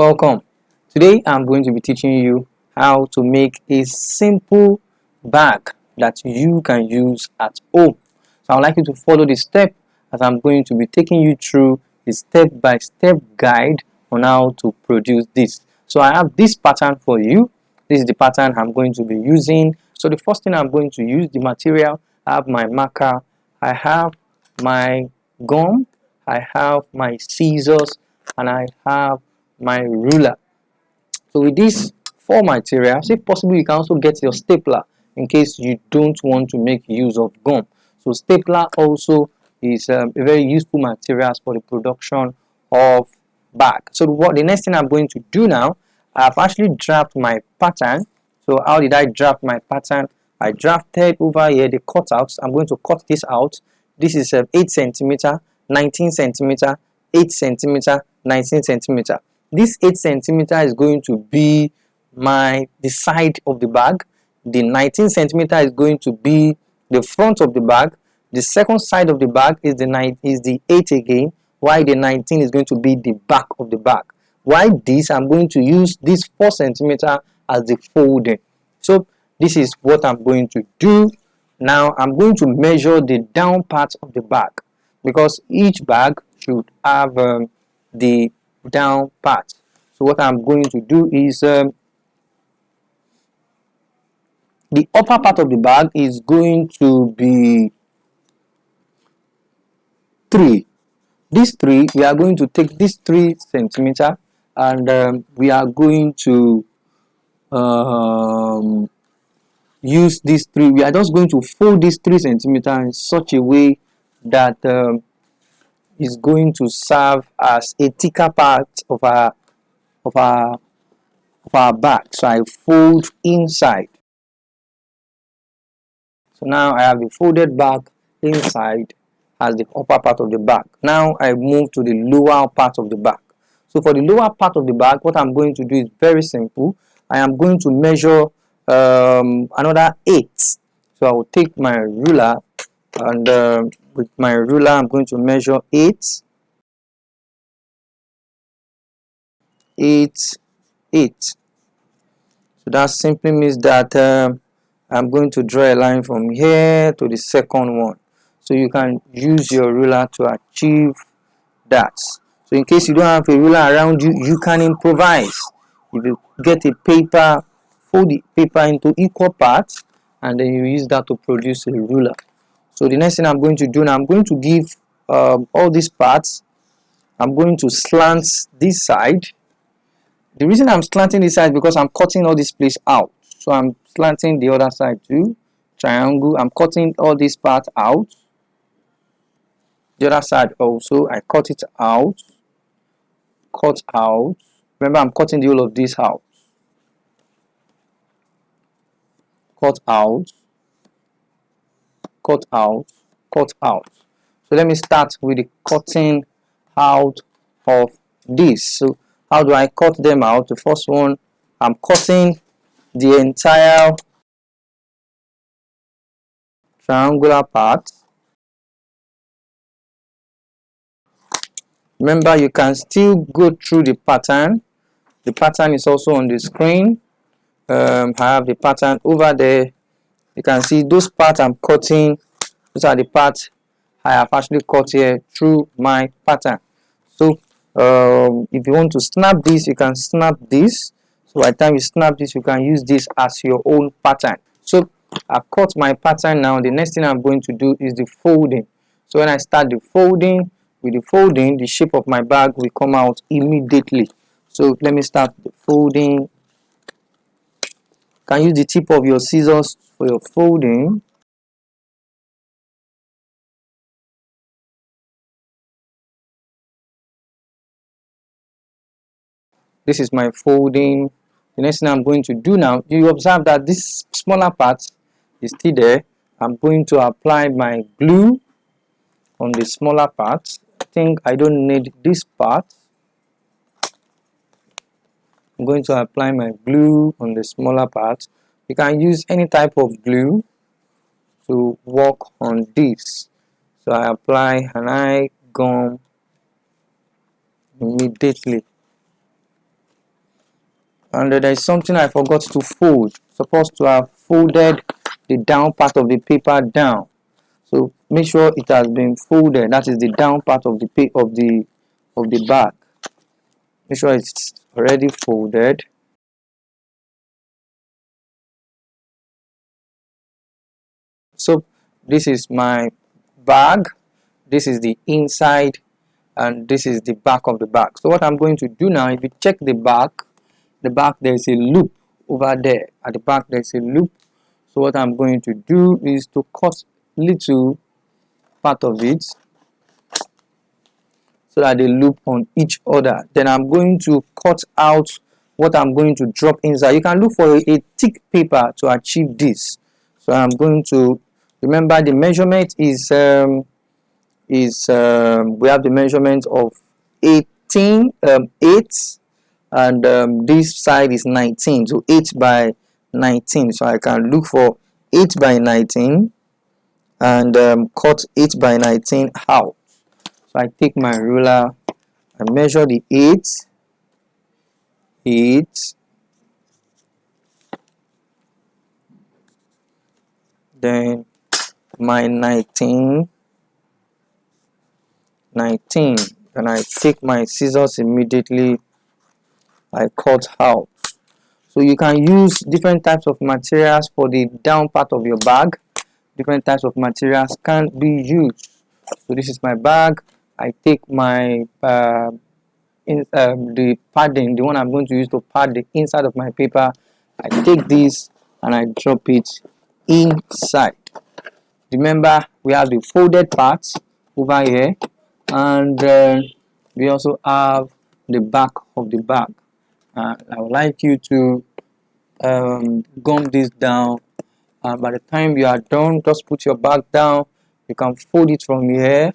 Welcome. Today I'm going to be teaching you how to make a simple bag that you can use at home. So I'd like you to follow the step as I'm going to be taking you through a step-by-step guide on how to produce this. So I have this pattern for you. This is the pattern I'm going to be using. So the first thing I'm going to use, the material, I have my marker, I have my gum, I have my scissors, and I have my ruler. So with these four materials, if possible, you can also get your stapler in case you don't want to make use of gum. So stapler also is a very useful material for the production of bag. So what the next thing I'm going to do now, I've actually drafted my pattern. So how did I draft my pattern? I drafted over here the cutouts. I'm going to cut this out. This is 8 centimeter, 19 centimeter, 8 centimeter, 19 centimeter. This 8 centimeter is going to be the side of the bag. The 19 centimeter is going to be the front of the bag. The second side of the bag is the 8 again, while the 19 is going to be the back of the bag. Why this? I'm going to use this 4 centimeter as the folding. So this is what I'm going to do. Now I'm going to measure the down part of the bag because each bag should have the down part. So what I'm going to do is the upper part of the bag is going to be 3. This 3, we are going to take this 3 centimeter and we are going to use this 3. We are just going to fold this 3 centimeter in such a way that is going to serve as a thicker part of our bag. So I fold inside. So now I have the folded bag inside as the upper part of the bag. Now I move to the lower part of the bag. So for the lower part of the bag, what I'm going to do is very simple. I am going to measure another 8. So I will take my ruler and with my ruler I'm going to measure 8, 8, 8. So that simply means that I'm going to draw a line from here to the second one. So you can use your ruler to achieve that. So in case you don't have a ruler around you, you can improvise. If you get a paper, fold the paper into equal parts and then you use that to produce a ruler. So the next thing I'm going to do now, I'm going to give all these parts, I'm going to slant this side. The reason I'm slanting this side is because I'm cutting all this place out. So I'm slanting the other side too. Triangle. I'm cutting all this part out. The other side also, I cut it out. Cut out. Remember, I'm cutting the whole of this out. Cut out. Cut out. Cut out. So let me start with the cutting out of this. So how do I cut them out? The first one, I'm cutting the entire triangular part. Remember, you can still go through the pattern. The pattern is also on the screen. I have the pattern over there. You can see those parts I'm cutting. Those are the parts I have actually cut here through my pattern. So if you want to snap this, you can snap this. So by the time you snap this, you can use this as your own pattern. So I've cut my pattern now. The next thing I'm going to do is the folding. So when I start the folding, with the folding, the shape of my bag will come out immediately. So let me start the folding. You can use the tip of your scissors for your folding. This is my folding. The next thing I'm going to do now, you observe that this smaller part is still there. I'm going to apply my glue on the smaller part. I think I don't need this part. I'm going to apply my glue on the smaller part. You can use any type of glue to work on this. So I apply and I gum immediately. And there is something I forgot to fold. Supposed to have folded the down part of the paper down. So make sure it has been folded. That is the down part of the bag. Make sure it's already folded. So this is my bag. This is the inside, and this is the back of the bag. So what I'm going to do now, if you check the back there's a loop over there. At the back there's a loop. So what I'm going to do is to cut little part of it so that they loop on each other. Then I'm going to cut out what I'm going to drop inside. You can look for a thick paper to achieve this. So I'm going to remember the measurement is we have the measurement of 18 8, and this side is 19, so 8 by 19. So I can look for 8 by 19 and cut 8 by 19 out. So I take my ruler, I measure the 8, then my 19, and I take my scissors immediately, I cut out. So you can use different types of materials for the down part of your bag. Different types of materials can be used. So this is my bag. I take my the padding, the one I'm going to use to pad the inside of my paper. I take this and I drop it inside. Remember, we have the folded parts over here, and we also have the back of the bag. I would like you to gum this down. By the time you are done, just put your bag down. You can fold it from here,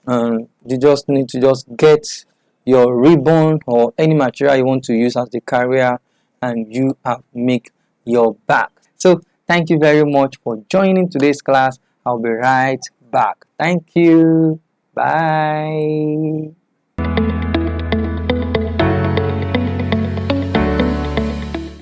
and you just need to just get your ribbon or any material you want to use as the carrier, and you have make your bag. So thank you very much for joining today's class. I'll be right back. Thank you. Bye.